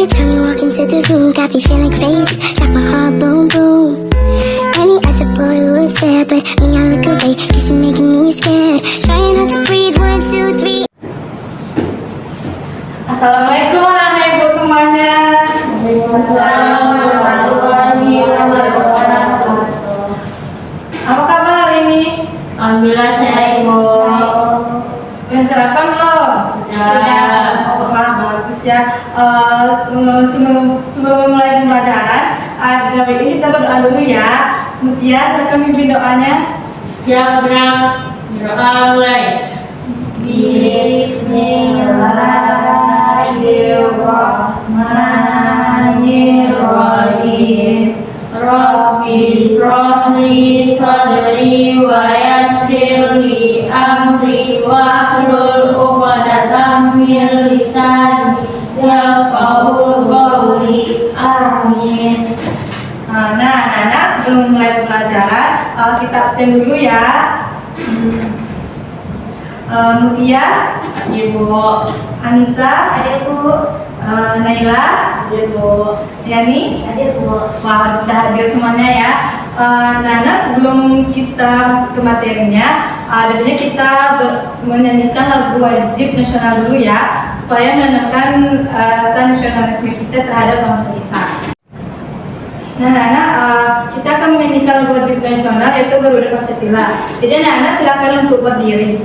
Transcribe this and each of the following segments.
Every time you walk into the room, got me feeling crazy. Shock my heart, boom, boom. Any other boy would stare, but me, I look away, cause you're making me scared. Trying not to breathe, 1, 2, 3. Assalamualaikum anak-anak ibu semuanya. Waalaikumsalam warahmatullahi wabarakatuh. Apa kabar hari ini? Alhamdulillah sehat ibu. Udah sarapan belum? Sudah. Wah, bagus ya. Sebelum mulai pembelajaran, hari ini kita berdoa dulu ya. Mutia, silakan pimpin doanya. Siap berang. Doa mulai. Bismillahirrahmanirrahim. Rabbi shrah li sadri wa yassir li amri wahlul 'uqdatam min lisani yafqahu qawli. Amin. Nah, anak-anak, sebelum mulai pembelajaran, kita absen dulu ya. Mutia, Ibu. Anissa, Adik Bu. Naila, Adik Bu. Yani. Adik Bu. Wah, sudah hadir semuanya ya. Nana, sebelum kita masuk ke materinya, adanya kita menyanyikan lagu wajib nasional dulu ya, supaya menanamkan rasa nasionalisme kita terhadap bangsa kita. Nah, Nana, kita akan menyanyikan lagu wajib nasional yaitu Garuda Pancasila. Jadi, Nana silakan untuk berdiri.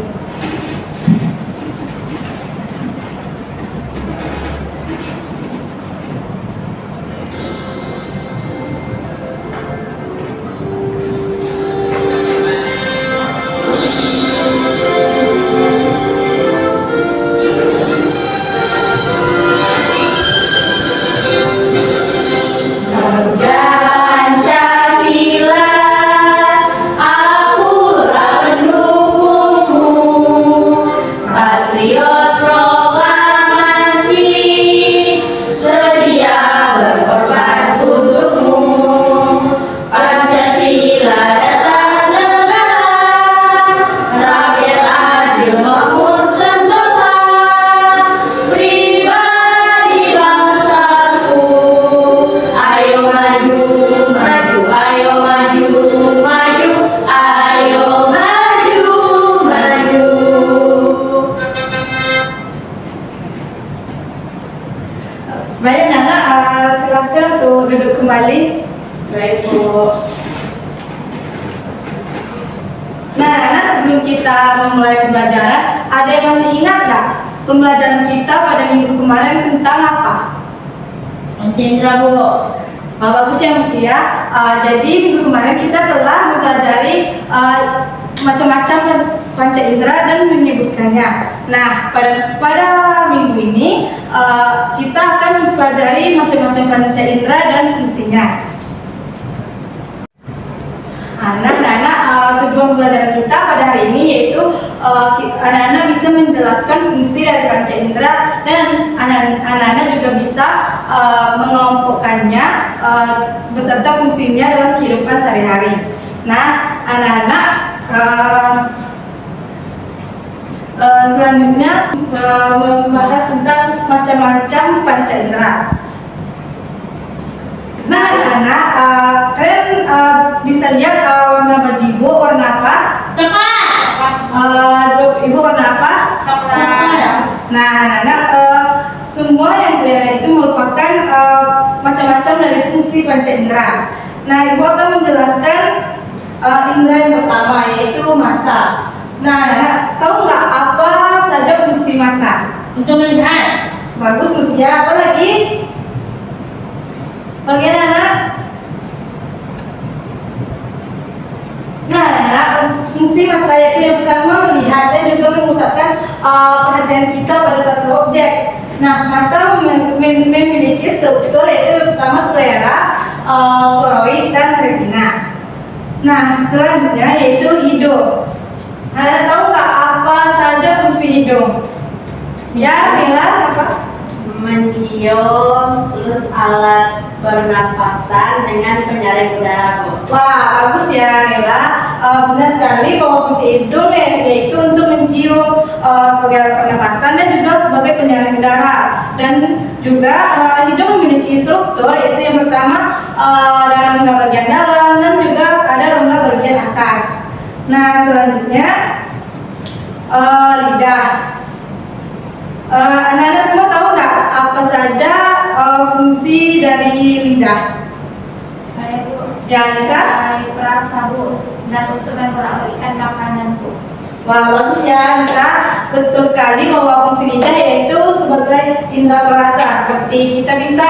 Pancasila, akulah pendukungmu, patriot proklamasi, sedia berkorban untukmu. Pancasila dasar negara, rakyat adil makmur sentosa, pribadi bangsaku. Ayo maju, maju, ayo maju, maju, ayo maju, maju. Baik, Nana, silakan untuk duduk kembali. Baik Bu. Nah, Nana, sebelum kita memulai pembelajaran, ada yang masih ingat nggak pembelajaran kita pada minggu kemarin tentang apa? Cendra Bu. Bagus ya, Mutia. Jadi minggu kemarin kita telah mempelajari macam-macam panca indera dan menyebutkannya. Nah, pada minggu ini kita akan mempelajari macam-macam panca indera dan fungsinya. Anak-anak, tujuan pembelajaran kita pada hari ini yaitu anak-anak bisa menjelaskan fungsi dari panca indera dan anak-anak juga bisa mengelompokkannya beserta fungsinya dalam kehidupan sehari-hari. Nah, anak-anak, selanjutnya membahas tentang macam-macam panca indera. Nah, anak-anak, kalian bisa lihat warna baju ibu warna apa? Cepat. Ibu warna apa? Coklat. Nah, anak-anak, semua yang kalian itu merupakan macam-macam dari fungsi panca indera. Nah, ibu akan menjelaskan indera yang pertama yaitu mata. Nah, anak, tahu nggak apa saja fungsi mata? Untuk melihat. Bagus, Mutia. Apa lagi? Bagian anak. Nah, anak, fungsi mata yaitu yang pertama melihat dan juga memusatkan perhatian kita pada suatu objek. Nah, mata memiliki struktur yaitu pertama sclera, koroid dan retina. Nah, selanjutnya yaitu hidung. Anak tahu nggak apa saja fungsi hidung? Ya, Nila, apa? mencium, terus alat pernapasan dengan penyaring udara, Bu. Wah, bagus ya, Nela. Benar sekali bahwa fungsi hidung yaitu untuk mencium sebagai alat pernapasan dan juga sebagai penyaring udara. Dan juga hidung memiliki struktur, yaitu yang pertama ada rongga bagian dalam dan juga ada rongga bagian atas. Nah, selanjutnya lidah. Anak-anak semua tahu nggak apa saja fungsi dari lidah? Saya, Bu. Ya, Lisa? Saya perasa, Bu, dan untuk memperhatikan makanan, Bu. Wah, bagus ya, Lisa. Betul sekali bahwa fungsi lidah yaitu sebagai indera perasa. Seperti kita bisa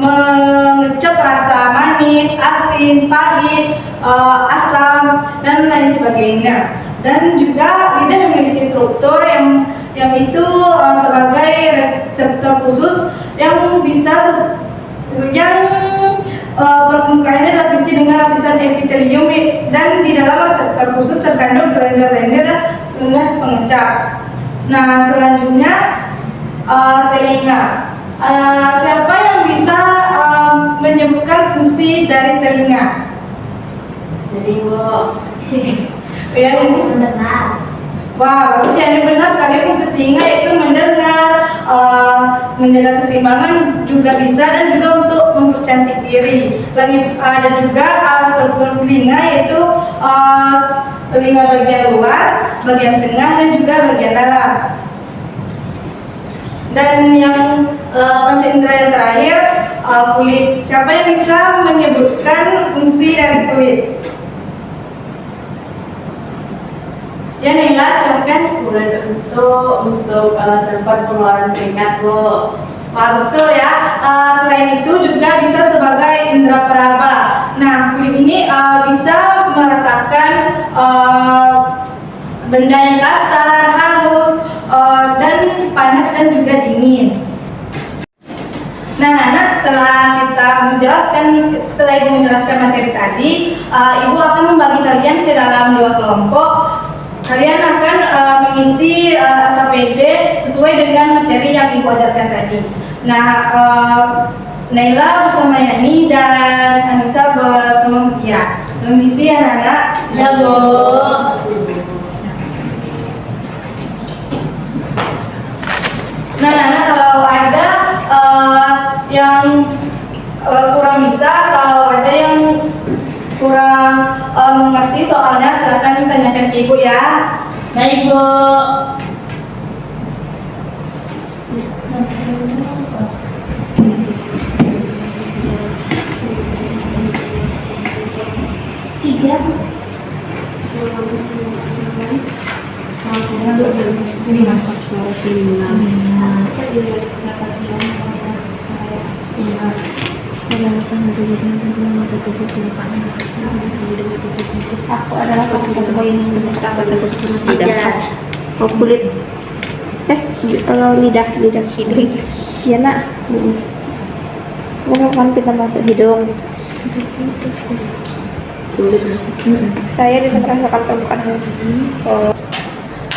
mengecap rasa manis, asin, pahit, asam, dan lain sebagainya. Dan juga lidah memiliki struktur yang itu sebagai reseptor khusus yang bisa permukaannya dilapisi dengan lapisan epitelium dan di dalam reseptor khusus terkandung kelenjar-kelenjar dan tunas pengecap. Nah, selanjutnya telinga. Siapa yang bisa menyebutkan fungsi dari telinga? Jadi, Bu, Ya, ini. mendengar. Wah, bagus ya, ini benar sekali. Fungsi telinga yaitu mendengar, menjaga keseimbangan juga bisa, dan juga untuk mempercantik diri. Lagi ada juga struktur telinga yaitu telinga bagian luar, bagian tengah, dan juga bagian dalam. Dan yang panca indera yang terakhir, kulit. Siapa yang bisa menyebutkan fungsi dari kulit? Ya, Nela, silakan. Kulit untuk tempat pengeluaran keringat, Bu. Wah, betul ya. Selain itu juga bisa sebagai indera peraba. Nah, kulit ini bisa merasakan benda yang kasar, halus, dan panas dan juga dingin. Nah, setelah Ibu menjelaskan materi tadi, Ibu akan membagi kalian ke dalam 2 kelompok. Kalian akan mengisi KPD sesuai dengan materi yang Ibu ajarkan tadi. Nah, Naila bersama Yani dan Anissa bersama Mutia. Mengisi anak-anak. Ya, Bu. Nah, anak-anak, kalau ada yang kurang bisa atau ada yang kurang mengerti soalnya, silakan tanyakan ke Ibu ya. Baik, Bu. Tiga. Ini mantap suara telinga. Aku adalah satu bagian yang Lidah. Oh, kulit. Kalau lidah hidung. Ya, Nak. Bukan kita masuk hidung. Kulit masuk. Saya bisa merasakan permukaan halus. Oh.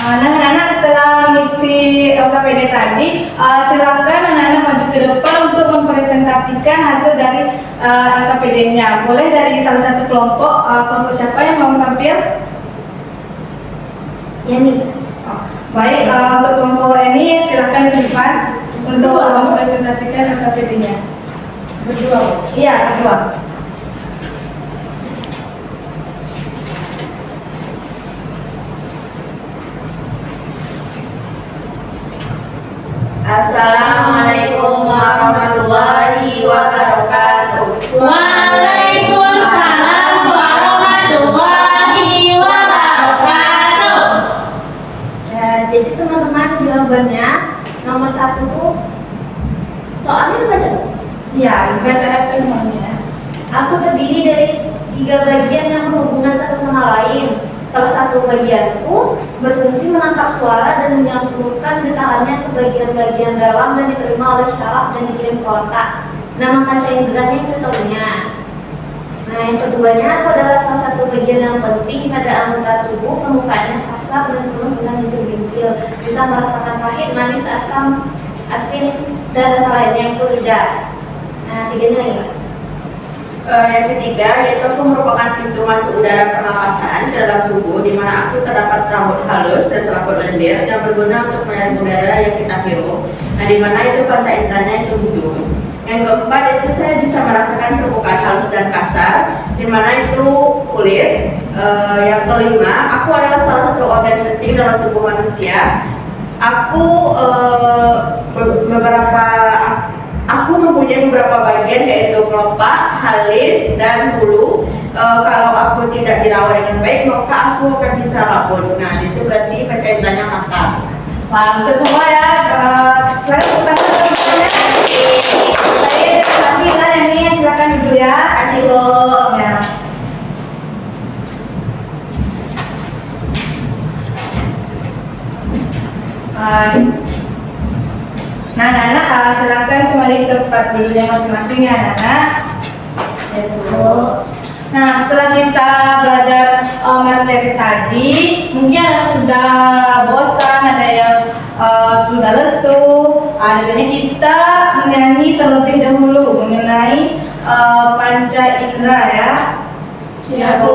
Nah, anak-anak, setelah mengisi LKPD tadi, silakan anak-anak maju ke depan untuk mempresentasikan hasil dari LKPD-nya. Boleh dari salah satu kelompok, kelompok siapa yang mau tampil? Yani. Baik, untuk kelompok ini silakan ke depan untuk mempresentasikan LKPD-nya. Berdua, Bu? Iya, berdua. Assalamualaikum warahmatullahi wabarakatuh. Waalaikumsalam warahmatullahi wabarakatuh. Ya, jadi teman-teman, jawabannya nomor 1 tuh soalnya dibaca. Iya, baca semuanya. Aku terdiri dari 3 bagian yang berhubungan satu sama lain. Salah satu bagianku berfungsi menangkap suara dan menyambungkan getarannya ke bagian-bagian dalam dan diterima oleh syaraf dan dikirim ke otak. Nama kaca inderanya itu telinga. Nah, yang keduanya aku adalah salah satu bagian yang penting pada anggota tubuh. Permukaannya kasar dan penuh dengan bintil-bintil. Bisa merasakan pahit, manis, asam, asin, dan rasa lainnya itu lidah. Nah, tiganya ya. Yang ketiga yaitu aku merupakan pintu masuk udara pernapasan ke dalam tubuh, di mana aku terdapat rambut halus dan selaput lendir yang berguna untuk menyaring udara yang kita hirup. Nah, di mana itu panca inderanya itu hidung. Yang keempat itu saya bisa merasakan permukaan halus dan kasar, di mana itu kulit. Yang kelima, aku adalah salah satu organ penting dalam tubuh manusia. Aku mempunyai beberapa bagian, yaitu kelopak, halis, dan bulu. Kalau aku tidak dirawat dengan baik, maka aku akan bisa rabun. Nah, itu berarti panca inderanya mata. Wah, betul semua ya. Saya tepuk tangan semuanya. Saya lagi lah ini, silakan duduk ya. Kasih Bu. Ya. Nah, anak-anak silakan kembali ke tempat duduknya masing-masing ya, anak-anak. Ya, Bu. Nah, setelah kita belajar materi tadi, mungkin anak sudah bosan, ada yang sudah lesu. Adanya kita menyanyi terlebih dahulu mengenai panca indera ya. Ya Bu.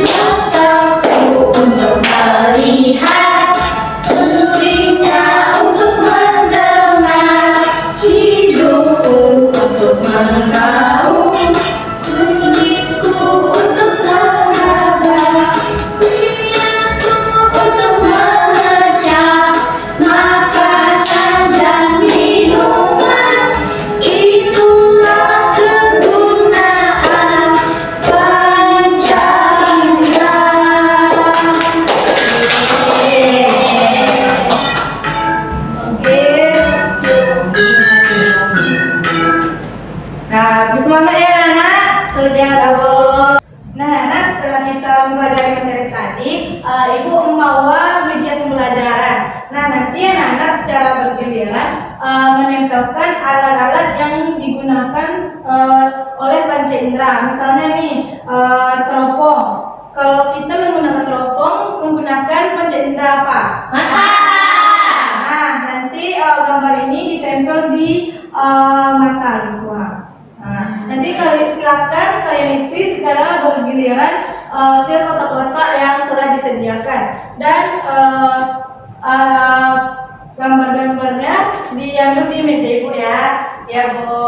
Mataku untuk melihat, telinga untuk mendengar, hidupku untuk mengetahui, kulitku untuk meraba, lihatku untuk mengecap makanan dan minuman. Itulah kegunaan panca indera. Nah, bersemangat ya anak. Sudah, Bu. Nah, anak setelah kita mempelajari materi tadi, Ibu membawa media pembelajaran. Nah, nanti anak-anak secara bergiliran menempelkan alat-alat yang digunakan oleh panca indera. Misalnya nih, teropong. Kalau kita menggunakan teropong, menggunakan panca indera apa? Mata. Nah, nanti gambar ini ditempel di mata gitu. Nah, nanti silakan kalian isi secara bergiliran ke kotak-kotak yang telah disediakan, dan gambar-gambarnya diambil di meja Ibu ya. Ya Bu.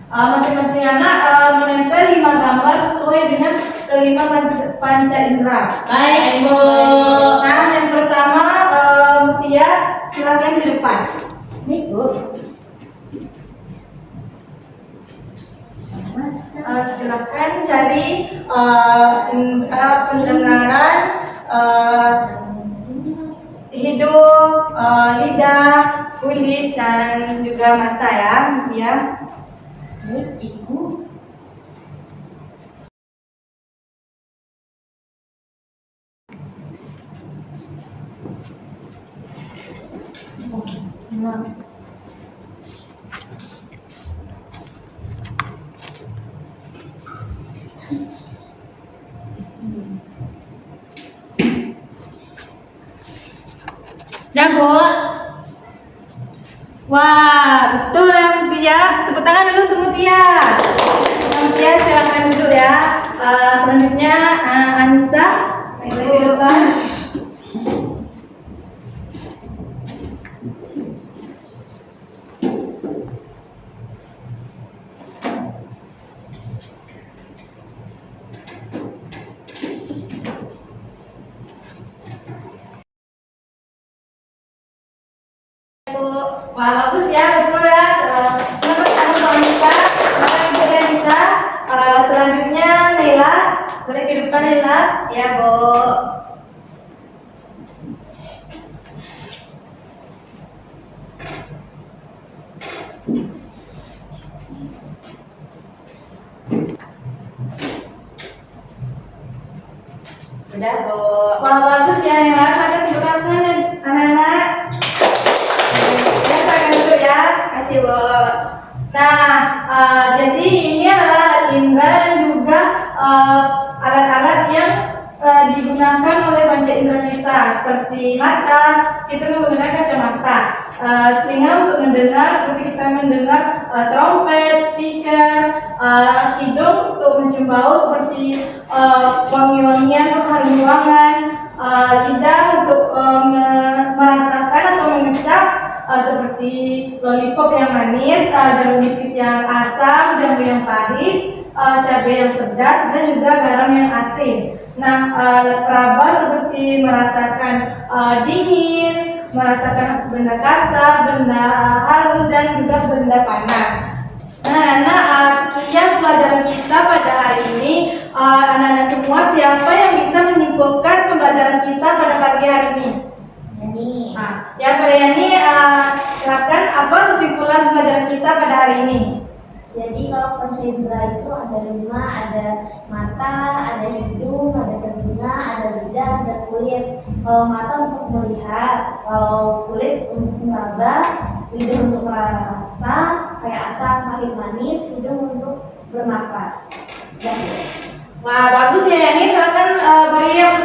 Masing-masing anak menempel 5 gambar sesuai dengan kelima panca indera. Baik, Bu. Nah, yang pertama Mutia, silakan di depan. Nih, Bu. Silakan cari indera pendengaran, hidung, lidah, kulit, dan juga mata ya, Mutia. Ya Bu. Wah, betul ya Mutia. Tepuk tangan dulu untuk Mutia. Mutia silakan duduk ya. Selanjutnya Anissa, naik lagi ke depan. Wah, bagus ya, betul ya. Selamat kamu Anissa. Selamat Ibu Anissa. Selanjutnya Nela, boleh ke depan Nela. Ya Bu. Udah Bu. Wah, bagus ya seperti mata, kita menggunakan kacamata. Telinga untuk mendengar, seperti kita mendengar trompet, speaker. Hidung untuk mencium bau, seperti wangi-wangian, harum ruangan. Lidah untuk merasakan atau mengecap, seperti lollipop yang manis, jamu nipis yang asam, jamu yang pahit, cabai yang pedas, dan juga garam yang asin. Nah, raba seperti merasakan dingin, merasakan benda kasar, benda halus, dan juga benda panas. Nah, sekian pelajaran kita pada hari ini. Anak-anak semua, siapa yang bisa menyimpulkan pembelajaran kita pada pagi hari ini? Yani. Ya, pada Yani, silakan apa kesimpulan pembelajaran kita pada hari ini? Jadi kalau panca indera itu ada 5, ada mata, ada hidung, ada telinga, ada lidah, ada kulit. Kalau mata untuk melihat, kalau kulit untuk meraba, lidah untuk merasa kayak asam, pahit, manis, hidung untuk bernapas. Dan Wah, bagus ya Yani. Silakan beri yang